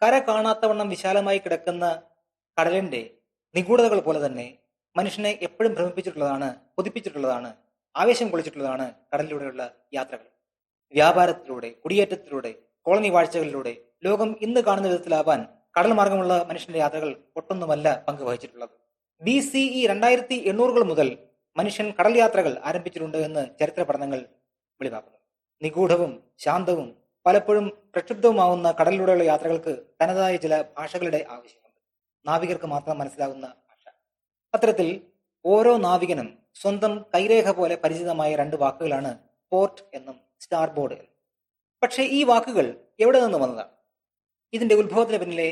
കര കാണാത്തവണ്ണം വിശാലമായി കിടക്കുന്ന കടലിന്റെ നിഗൂഢതകൾ പോലെ തന്നെ മനുഷ്യനെ എപ്പോഴും ഭ്രമിപ്പിച്ചിട്ടുള്ളതാണ്, കൊതിപ്പിച്ചിട്ടുള്ളതാണ്, ആവേശം കൊള്ളിച്ചിട്ടുള്ളതാണ് കടലിലൂടെയുള്ള യാത്രകൾ. വ്യാപാരത്തിലൂടെ, കുടിയേറ്റത്തിലൂടെ, കോളനി വാഴ്ചകളിലൂടെ ലോകം ഇന്ന് കാണുന്ന വിധത്തിലാവാൻ കടൽ മാർഗമുള്ള മനുഷ്യന്റെ യാത്രകൾ ഒട്ടൊന്നുമല്ല പങ്കുവഹിച്ചിട്ടുള്ളത്. BCE 2800 മുതൽ മനുഷ്യൻ കടൽ യാത്രകൾ ആരംഭിച്ചിട്ടുണ്ട് എന്ന് ചരിത്ര പഠനങ്ങൾ വെളിവാക്കുന്നു. നിഗൂഢവും ശാന്തവും പലപ്പോഴും പ്രക്ഷുബ്ധവുമാവുന്ന കടലിലൂടെയുള്ള യാത്രകൾക്ക് തനതായ ചില ഭാഷകളുടെ ആവശ്യമുണ്ട്. നാവികർക്ക് മാത്രം മനസ്സിലാകുന്ന ഭാഷ. അത്തരത്തിൽ ഓരോ നാവികനും സ്വന്തം കൈരേഖ പോലെ പരിചിതമായ രണ്ട് വാക്കുകളാണ് പോർട്ട് എന്നും സ്റ്റാർബോർഡ് എന്നും. പക്ഷേ ഈ വാക്കുകൾ എവിടെ നിന്ന് വന്നതാണ്? ഇതിന്റെ ഉത്ഭവത്തിന് പിന്നിലെ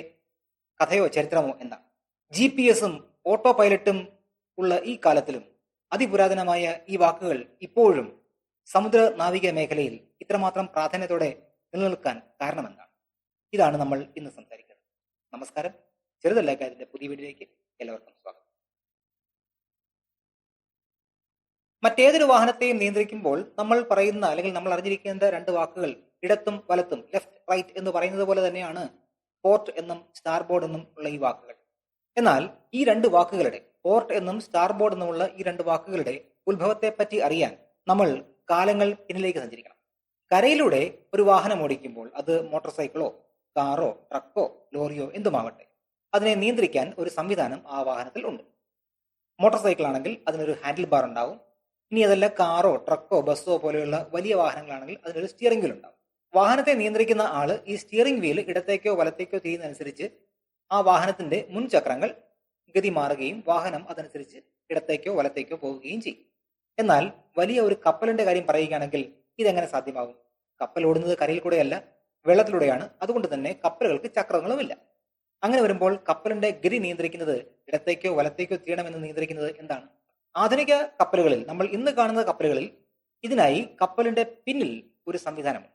കഥയോ ചരിത്രമോ എന്താണ്? GPS-ഉം ഓട്ടോ പൈലറ്റും ഉള്ള ഈ കാലത്തിലും അതിപുരാതനമായ ഈ വാക്കുകൾ ഇപ്പോഴും സമുദ്ര നാവിക മേഖലയിൽ ഇത്രമാത്രം പ്രാധാന്യത്തോടെ നിലനിൽക്കാൻ കാരണമെന്താണ്? ഇതാണ് നമ്മൾ ഇന്ന് സംസാരിക്കുന്നത്. നമസ്കാരം, ചെറുതല്ല കാര്യത്തിന്റെ പുതിയ വീഡിയോയിലേക്ക് എല്ലാവർക്കും സ്വാഗതം. മറ്റേതൊരു വാഹനത്തെയും നിയന്ത്രിക്കുമ്പോൾ നമ്മൾ പറയുന്ന അല്ലെങ്കിൽ നമ്മൾ അറിഞ്ഞിരിക്കേണ്ട രണ്ട് വാക്കുകൾ ഇടത്തും വലത്തും, ലെഫ്റ്റ് റൈറ്റ് എന്ന് പറയുന്നത് പോലെ തന്നെയാണ് പോർട്ട് എന്നും സ്റ്റാർബോർഡ് എന്നും ഉള്ള ഈ വാക്കുകൾ. എന്നാൽ ഈ രണ്ട് വാക്കുകളുടെ, പോർട്ട് എന്നും സ്റ്റാർബോർഡ് എന്നുമുള്ള ഈ രണ്ട് വാക്കുകളുടെ ഉത്ഭവത്തെ പറ്റി അറിയാൻ നമ്മൾ കാലങ്ങൾ പിന്നിലേക്ക് സഞ്ചരിക്കണം. കരയിലൂടെ ഒരു വാഹനം ഓടിക്കുമ്പോൾ അത് മോട്ടോർ സൈക്കിളോ കാറോ ട്രക്കോ ലോറിയോ എന്തുമാകട്ടെ, അതിനെ നിയന്ത്രിക്കാൻ ഒരു സംവിധാനം ആ വാഹനത്തിൽ ഉണ്ട്. മോട്ടോർ സൈക്കിൾ ആണെങ്കിൽ അതിനൊരു ഹാൻഡിൽ ബാർ ഉണ്ടാവും. ഇനി അതല്ല കാറോ ട്രക്കോ ബസ്സോ പോലെയുള്ള വലിയ വാഹനങ്ങളാണെങ്കിൽ അതിനൊരു സ്റ്റിയറിംഗ് വീൽ ഉണ്ടാവും. വാഹനത്തെ നിയന്ത്രിക്കുന്ന ആള് ഈ സ്റ്റിയറിംഗ് വീൽ ഇടത്തേക്കോ വലത്തേക്കോ തിരിയുന്നതനുസരിച്ച് ആ വാഹനത്തിന്റെ മുൻചക്രങ്ങൾ ഗതി മാറുകയും വാഹനം അതനുസരിച്ച് ഇടത്തേക്കോ വലത്തേക്കോ പോവുകയും ചെയ്യും. എന്നാൽ വലിയ ഒരു കപ്പലിന്റെ കാര്യം പറയുകയാണെങ്കിൽ ഇതെങ്ങനെ സാധ്യമാകും? കപ്പൽ ഓടുന്നത് കരയിൽ കൂടെയല്ല, വെള്ളത്തിലൂടെയാണ്. അതുകൊണ്ട് തന്നെ കപ്പലുകൾക്ക് ചക്രങ്ങളുമില്ല. അങ്ങനെ വരുമ്പോൾ കപ്പലിന്റെ ഗതി നിയന്ത്രിക്കുന്നത് ഇടത്തേക്കോ വലത്തേക്കോ തിരിയണമെന്ന് നിയന്ത്രിക്കുന്നത് എന്താണ്? ആധുനിക കപ്പലുകളിൽ, നമ്മൾ ഇന്ന് കാണുന്ന കപ്പലുകളിൽ ഇതിനായി കപ്പലിന്റെ പിന്നിൽ ഒരു സംവിധാനമുണ്ട്.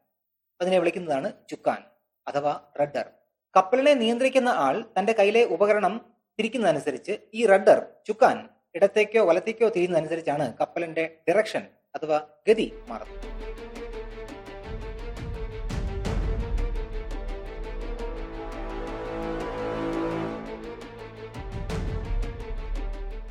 അതിനെ വിളിക്കുന്നതാണ് ചുക്കാൻ അഥവാ റഡർ. കപ്പലിനെ നിയന്ത്രിക്കുന്ന ആൾ തന്റെ കയ്യിലെ ഉപകരണം തിരിക്കുന്നതനുസരിച്ച് ഈ റഡർ, ചുക്കാൻ ഇടത്തേക്കോ വലത്തേക്കോ തിരിയുന്നതനുസരിച്ചാണ് കപ്പലിന്റെ ഡിറക്ഷൻ അഥവാ ഗതി മാറുന്നത്.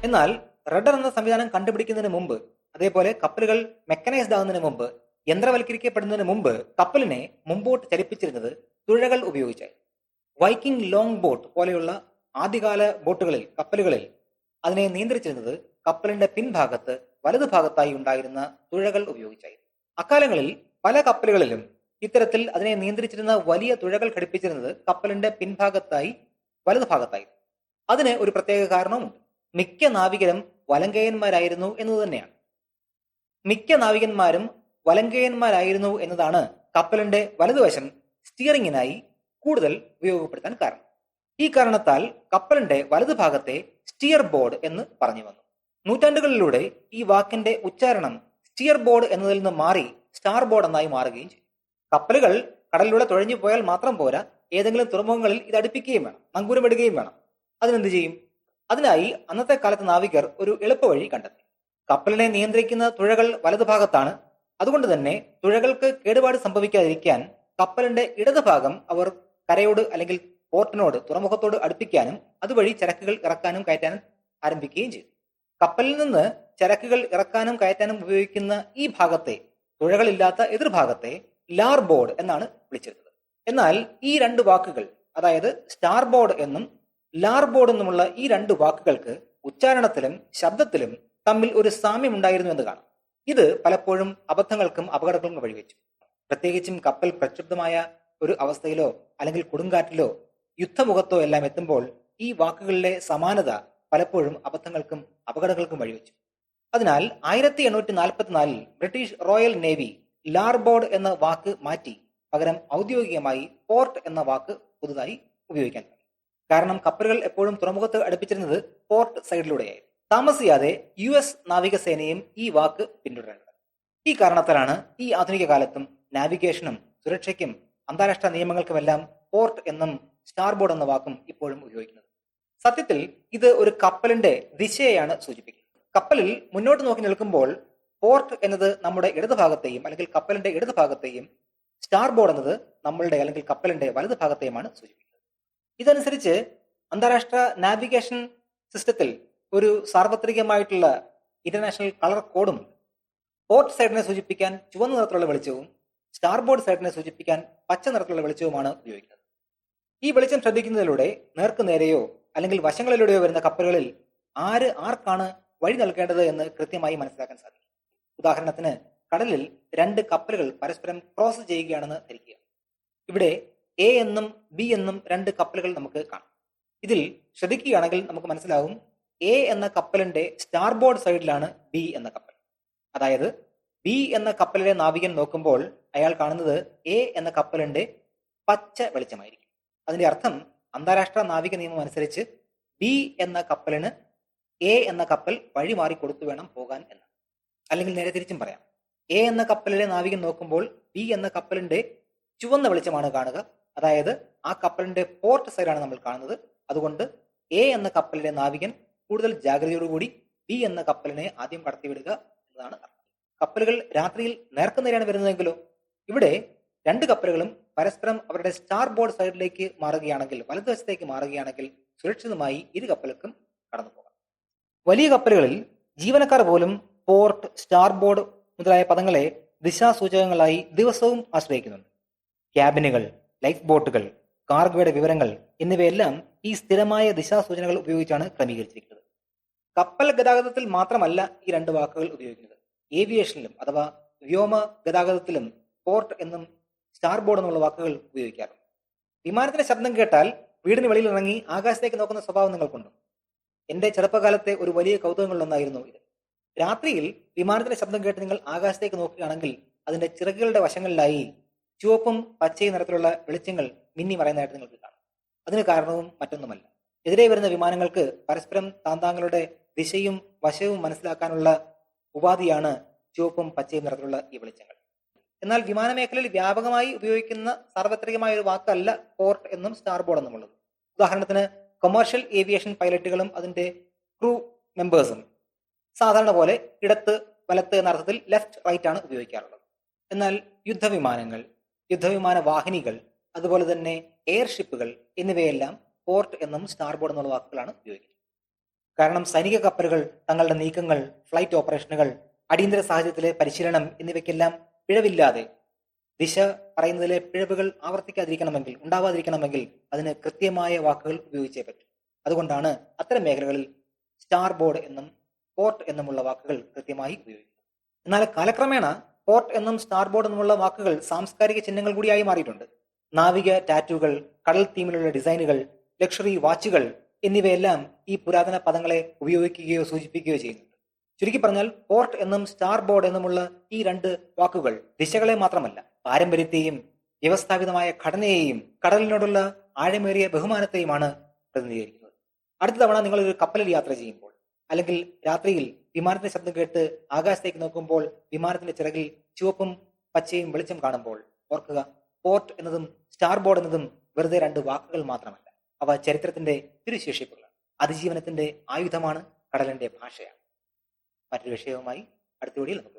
എന്നാൽ റഡർ എന്ന സംവിധാനം കണ്ടുപിടിക്കുന്നതിന് മുമ്പ്, അതേപോലെ കപ്പലുകൾ മെക്കനൈസ്ഡ് ആകുന്നതിന് മുമ്പ്, യന്ത്രവൽക്കരിക്കപ്പെടുന്നതിന് മുമ്പ് കപ്പലിനെ മുമ്പോട്ട് ചലിപ്പിച്ചിരുന്നത് തുഴകൾ ഉപയോഗിച്ചായി. വൈക്കിംഗ് ലോങ് ബോട്ട് പോലെയുള്ള ആദ്യകാല ബോട്ടുകളിൽ, കപ്പലുകളിൽ അതിനെ നിയന്ത്രിച്ചിരുന്നത് കപ്പലിന്റെ പിൻഭാഗത്ത് വലതു ഭാഗത്തായി ഉണ്ടായിരുന്ന തുഴകൾ ഉപയോഗിച്ചായി. അക്കാലങ്ങളിൽ പല കപ്പലുകളിലും ഇത്തരത്തിൽ അതിനെ നിയന്ത്രിച്ചിരുന്ന വലിയ തുഴകൾ ഘടിപ്പിച്ചിരുന്നത് കപ്പലിന്റെ പിൻഭാഗത്തായി, വലതു ഭാഗത്തായി. അതിന് ഒരു പ്രത്യേക കാരണവുമുണ്ട്. മിക്ക നാവികരും വലങ്കയന്മാരായിരുന്നു എന്നത് തന്നെയാണ്. മിക്ക നാവികന്മാരും വലങ്കയന്മാരായിരുന്നു എന്നതാണ് കപ്പലിന്റെ വലതുവശം സ്റ്റിയറിംഗിനായി കൂടുതൽ ഉപയോഗപ്പെടുത്താൻ കാരണം. ഈ കാരണത്താൽ കപ്പലിന്റെ വലതുഭാഗത്തെ സ്റ്റിയർ ബോർഡ് എന്ന് പറഞ്ഞു വന്നു. നൂറ്റാണ്ടുകളിലൂടെ ഈ വാക്കിന്റെ ഉച്ചാരണം സ്റ്റിയർ ബോർഡ് എന്നതിൽ നിന്ന് മാറി സ്റ്റാർ ബോർഡ് എന്നായി മാറുകയും ചെയ്തു. കപ്പലുകൾ കടലിലൂടെ തുഴഞ്ഞു പോയാൽ മാത്രം പോരാ, ഏതെങ്കിലും തുറമുഖങ്ങളിൽ ഇത് അടുപ്പിക്കുകയും വേണം, നങ്കൂരമിടുകയും വേണം. അതിനെന്ത് ചെയ്യും? അതിനായി അന്നത്തെ കാലത്ത് നാവികർ ഒരു എളുപ്പവഴി കണ്ടെത്തി. കപ്പലിനെ നിയന്ത്രിക്കുന്ന തുഴകൾ വലതുഭാഗത്താണ്. അതുകൊണ്ട് തന്നെ തുഴകൾക്ക് കേടുപാട് സംഭവിക്കാതിരിക്കാൻ കപ്പലിന്റെ ഇടതുഭാഗം അവർ കരയോട് അല്ലെങ്കിൽ പോർട്ടിനോട്, തുറമുഖത്തോട് അടുപ്പിക്കാനും അതുവഴി ചരക്കുകൾ ഇറക്കാനും കയറ്റാനും ആരംഭിക്കുകയും ചെയ്തു. കപ്പലിൽ നിന്ന് ചരക്കുകൾ ഇറക്കാനും കയറ്റാനും ഉപയോഗിക്കുന്ന ഈ ഭാഗത്തെ, തുഴകളില്ലാത്ത എതിർഭാഗത്തെ ലാർ ബോർഡ് എന്നാണ് വിളിച്ചിരുന്നത്. എന്നാൽ ഈ രണ്ട് വാക്കുകൾ, അതായത് സ്റ്റാർ ബോർഡ് എന്നും ലാർ ബോർഡ് എന്നുമുള്ള ഈ രണ്ട് വാക്കുകൾക്ക് ഉച്ചാരണത്തിലും ശബ്ദത്തിലും തമ്മിൽ ഒരു സാമ്യം ഉണ്ടായിരുന്നു എന്ന് കാണാം. ഇത് പലപ്പോഴും അബദ്ധങ്ങൾക്കും അപകടങ്ങൾക്കും വഴിവെച്ചു. പ്രത്യേകിച്ചും കപ്പൽ പ്രക്ഷുബ്ധമായ ഒരു അവസ്ഥയിലോ അല്ലെങ്കിൽ കൊടുങ്കാറ്റിലോ യുദ്ധമുഖത്തോ എല്ലാം എത്തുമ്പോൾ ഈ വാക്കുകളിലെ സമാനത പലപ്പോഴും അബദ്ധങ്ങൾക്കും അപകടങ്ങൾക്കും വഴിവെച്ചു. അതിനാൽ 1844 ബ്രിട്ടീഷ് റോയൽ നേവി ലാർബോർഡ് എന്ന വാക്ക് മാറ്റി പകരം ഔദ്യോഗികമായി പോർട്ട് എന്ന വാക്ക് പുതുതായി ഉപയോഗിക്കാൻ തുടങ്ങി. കാരണം കപ്പലുകൾ എപ്പോഴും തുറമുഖത്ത് അടുപ്പിച്ചിരുന്നത് പോർട്ട് സൈഡിലൂടെയായിരുന്നു. താമസിയാതെ US നാവികസേനയും ഈ വാക്ക് പിന്തുടരുന്നത്. ഈ കാരണത്താലാണ് ഈ ആധുനിക കാലത്തും നാവിഗേഷനും സുരക്ഷയ്ക്കും അന്താരാഷ്ട്ര നിയമങ്ങൾക്കുമെല്ലാം പോർട്ട് എന്നും സ്റ്റാർബോർഡ് എന്ന വാക്കും ഇപ്പോഴും ഉപയോഗിക്കുന്നത്. സത്യത്തിൽ ഇത് ഒരു കപ്പലിന്റെ ദിശയെയാണ് സൂചിപ്പിക്കുന്നത്. കപ്പലിൽ മുന്നോട്ട് നോക്കി നിൽക്കുമ്പോൾ പോർട്ട് എന്നത് നമ്മുടെ ഇടതുഭാഗത്തെയും അല്ലെങ്കിൽ കപ്പലിന്റെ ഇടതുഭാഗത്തെയും, സ്റ്റാർബോർഡ് എന്നത് നമ്മളുടെ അല്ലെങ്കിൽ കപ്പലിന്റെ വലതുഭാഗത്തെയുമാണ് സൂചിപ്പിക്കുന്നത്. ഇതനുസരിച്ച് അന്താരാഷ്ട്ര നാവിഗേഷൻ സിസ്റ്റത്തിൽ ഒരു സാർവത്രികമായിട്ടുള്ള ഇന്റർനാഷണൽ കളർ കോഡും പോർട്ട് സൈഡിനെ സൂചിപ്പിക്കാൻ ചുവന്ന നിറത്തിലുള്ള വെളിച്ചവും സ്റ്റാർബോർഡ് സൈഡിനെ സൂചിപ്പിക്കാൻ പച്ച നിറത്തിലുള്ള വെളിച്ചവുമാണ് ഉപയോഗിക്കുന്നത്. ഈ വെളിച്ചം ശ്രദ്ധിക്കുന്നതിലൂടെ നേർക്ക് നേരെയോ അല്ലെങ്കിൽ വശങ്ങളിലൂടെയോ വരുന്ന കപ്പലുകളിൽ ആർക്കാണ് വഴി നൽകേണ്ടത് എന്ന് കൃത്യമായി മനസ്സിലാക്കാൻ സാധിക്കും. ഉദാഹരണത്തിന്, കടലിൽ രണ്ട് കപ്പലുകൾ പരസ്പരം ക്രോസ് ചെയ്യുകയാണെന്ന് ധരിക്കുക. ഇവിടെ എ എന്നും ബി എന്നും രണ്ട് കപ്പലുകൾ നമുക്ക് കാണാം. ഇതിൽ ശ്രദ്ധിക്കുകയാണെങ്കിൽ നമുക്ക് മനസ്സിലാവും, എ എന്ന കപ്പലിന്റെ സ്റ്റാർബോർഡ് സൈഡിലാണ് ബി എന്ന കപ്പൽ. അതായത് ബി എന്ന കപ്പലിലെ നാവികൻ നോക്കുമ്പോൾ അയാൾ കാണുന്നത് എ എന്ന കപ്പലിന്റെ പച്ച വെളിച്ചമായിരിക്കും. അതിന്റെ അർത്ഥം അന്താരാഷ്ട്ര നാവിക നിയമം അനുസരിച്ച് ബി എന്ന കപ്പലിന് എ എന്ന കപ്പൽ വഴിമാറി കൊടുത്തു വേണം പോകാൻ എന്ന്. അല്ലെങ്കിൽ നേരെ തിരിച്ചും പറയാം, എ എന്ന കപ്പലിലെ നാവികൻ നോക്കുമ്പോൾ ബി എന്ന കപ്പലിന്റെ ചുവന്ന വെളിച്ചമാണ് കാണുക. അതായത് ആ കപ്പലിന്റെ പോർട്ട് സൈഡാണ് നമ്മൾ കാണുന്നത്. അതുകൊണ്ട് എ എന്ന കപ്പലിലെ നാവികൻ കൂടുതൽ ജാഗ്രതയോടുകൂടി ബി എന്ന കപ്പലിനെ ആദ്യം കടത്തിവിടുക എന്നതാണ് അർത്ഥം. കപ്പലുകൾ രാത്രിയിൽ നേർക്കുനേരെയാണ് വരുന്നതെങ്കിലോ ഇവിടെ രണ്ട് കപ്പലുകളും പരസ്പരം അവരുടെ സ്റ്റാർ ബോർഡ് സൈഡിലേക്ക് മാറുകയാണെങ്കിൽ, വലതുവശത്തേക്ക് മാറുകയാണെങ്കിൽ സുരക്ഷിതമായി ഇരു കപ്പലുകൾക്കും കടന്നു പോകാം. വലിയ കപ്പലുകളിൽ ജീവനക്കാർ പോലും പോർട്ട്, സ്റ്റാർ ബോർഡ് മുതലായ പദങ്ങളെ ദിശാസൂചകങ്ങളായി ദിവസവും ആശ്രയിക്കുന്നുണ്ട്. ക്യാബിനുകൾ, ലൈഫ് ബോട്ടുകൾ, കാർഗോയുടെ വിവരങ്ങൾ എന്നിവയെല്ലാം ഈ സ്ഥിരമായ ദിശാസൂചനകൾ ഉപയോഗിച്ചാണ് ക്രമീകരിച്ചിരിക്കുന്നത്. കപ്പൽ ഗതാഗതത്തിൽ മാത്രമല്ല ഈ രണ്ട് വാക്കുകൾ ഉപയോഗിക്കുന്നത്. ഏവിയേഷനിലും അഥവാ വ്യോമ ഗതാഗതത്തിലും പോർട്ട് എന്നും സ്റ്റാർ ബോർഡ് എന്നുള്ള വാക്കുകൾ ഉപയോഗിക്കാറുണ്ട്. വിമാനത്തിന്റെ ശബ്ദം കേട്ടാൽ വീടിന് വെളിയിൽ ഇറങ്ങി ആകാശത്തേക്ക് നോക്കുന്ന സ്വഭാവം നിങ്ങൾക്കുണ്ടോ? എന്റെ ചെറുപ്പകാലത്തെ ഒരു വലിയ കൗതുകങ്ങളിലൊന്നായിരുന്നു ഇത്. രാത്രിയിൽ വിമാനത്തിന്റെ ശബ്ദം കേട്ട് നിങ്ങൾ ആകാശത്തേക്ക് നോക്കുകയാണെങ്കിൽ അതിന്റെ ചിറകുകളുടെ വശങ്ങളിലായി ചുവപ്പും പച്ചയും നിറത്തിലുള്ള വെളിച്ചങ്ങൾ മിന്നി മറയുന്നതായിട്ട് നിങ്ങൾക്ക് കാണാം. അതിന് കാരണവും മറ്റൊന്നുമല്ല, എതിരെ വരുന്ന വിമാനങ്ങൾക്ക് പരസ്പരം താന്താങ്ങളുടെ ദിശയും വശവും മനസ്സിലാക്കാനുള്ള ഉപാധിയാണ് ചുവപ്പും പച്ചയും നിറത്തിലുള്ള ഈ വെളിച്ചങ്ങൾ. എന്നാൽ വിമാന മേഖലയിൽ വ്യാപകമായി ഉപയോഗിക്കുന്ന സാർവത്രികമായ ഒരു വാക്കല്ല പോർട്ട് എന്നും സ്റ്റാർ ബോർഡ് എന്നുമുള്ളത്. ഉദാഹരണത്തിന്, കൊമേഴ്ഷ്യൽ ഏവിയേഷൻ പൈലറ്റുകളും അതിന്റെ ക്രൂ മെമ്പേഴ്സും സാധാരണ പോലെ ഇടത്ത് വലത്ത് എന്ന അർത്ഥത്തിൽ ലെഫ്റ്റ് റൈറ്റ് ആണ് ഉപയോഗിക്കാറുള്ളത്. എന്നാൽ യുദ്ധവിമാനങ്ങൾ, യുദ്ധവിമാന വാഹിനികൾ, അതുപോലെ തന്നെ എയർഷിപ്പുകൾ എന്നിവയെല്ലാം പോർട്ട് എന്നും സ്റ്റാർ ബോർഡ് എന്നുള്ള വാക്കുകളാണ് ഉപയോഗിക്കുന്നത്. കാരണം സൈനിക കപ്പലുകൾ തങ്ങളുടെ നീക്കങ്ങൾ, ഫ്ലൈറ്റ് ഓപ്പറേഷനുകൾ, അടിയന്തര സാഹചര്യത്തിലെ പരിശീലനം എന്നിവയ്ക്കെല്ലാം പിഴവില്ലാതെ ദിശ പറയുന്നതിലെ പിഴവുകൾ ഉണ്ടാവാതിരിക്കണമെങ്കിൽ അതിന് കൃത്യമായ വാക്കുകൾ ഉപയോഗിച്ചേ പറ്റും. അതുകൊണ്ടാണ് അത്തരം മേഖലകളിൽ സ്റ്റാർ ബോർഡ് എന്നും പോർട്ട് എന്നുമുള്ള വാക്കുകൾ കൃത്യമായി ഉപയോഗിക്കുന്നത്. എന്നാൽ കാലക്രമേണ പോർട്ട് എന്നും സ്റ്റാർ ബോർഡ് എന്നുമുള്ള വാക്കുകൾ സാംസ്കാരിക ചിഹ്നങ്ങൾ കൂടിയായി മാറിയിട്ടുണ്ട്. നാവിക ടാറ്റൂകൾ, കടൽ തീമിലുള്ള ഡിസൈനുകൾ, ലക്ഷറി വാച്ചുകൾ എന്നിവയെല്ലാം ഈ പുരാതന പദങ്ങളെ ഉപയോഗിക്കുകയോ സൂചിപ്പിക്കുകയോ ചെയ്യുന്നുണ്ട്. ചുരുക്കി പറഞ്ഞാൽ പോർട്ട് എന്നും സ്റ്റാർ ബോർഡ് എന്നുമുള്ള ഈ രണ്ട് വാക്കുകൾ ദിശകളെ മാത്രമല്ല, പാരമ്പര്യത്തെയും വ്യവസ്ഥാപിതമായ ഘടനയെയും കടലിനോടുള്ള ആഴമേറിയ ബഹുമാനത്തെയുമാണ് പ്രതിനിധീകരിക്കുന്നത്. അടുത്ത തവണ നിങ്ങൾ ഒരു കപ്പലിൽ യാത്ര ചെയ്യുമ്പോൾ അല്ലെങ്കിൽ രാത്രിയിൽ വിമാനത്തിന്റെ ശബ്ദം കേട്ട് ആകാശത്തേക്ക് നോക്കുമ്പോൾ വിമാനത്തിന്റെ ചിറകിൽ ചുവപ്പും പച്ചയും വെളിച്ചം കാണുമ്പോൾ ഓർക്കുക, പോർട്ട് എന്നതും സ്റ്റാർ ബോർഡ് എന്നതും വെറുതെ രണ്ട് വാക്കുകൾ മാത്രമല്ല, അവ ചരിത്രത്തിന്റെ തിരുശേഷിപ്പുകളാണ്. അതിജീവനത്തിന്റെ ആയുധമാണ്, കടലിന്റെ ഭാഷയാണ്. മറ്റൊരു വിഷയവുമായി അടുത്ത വീഡിയോയിൽ നമുക്ക്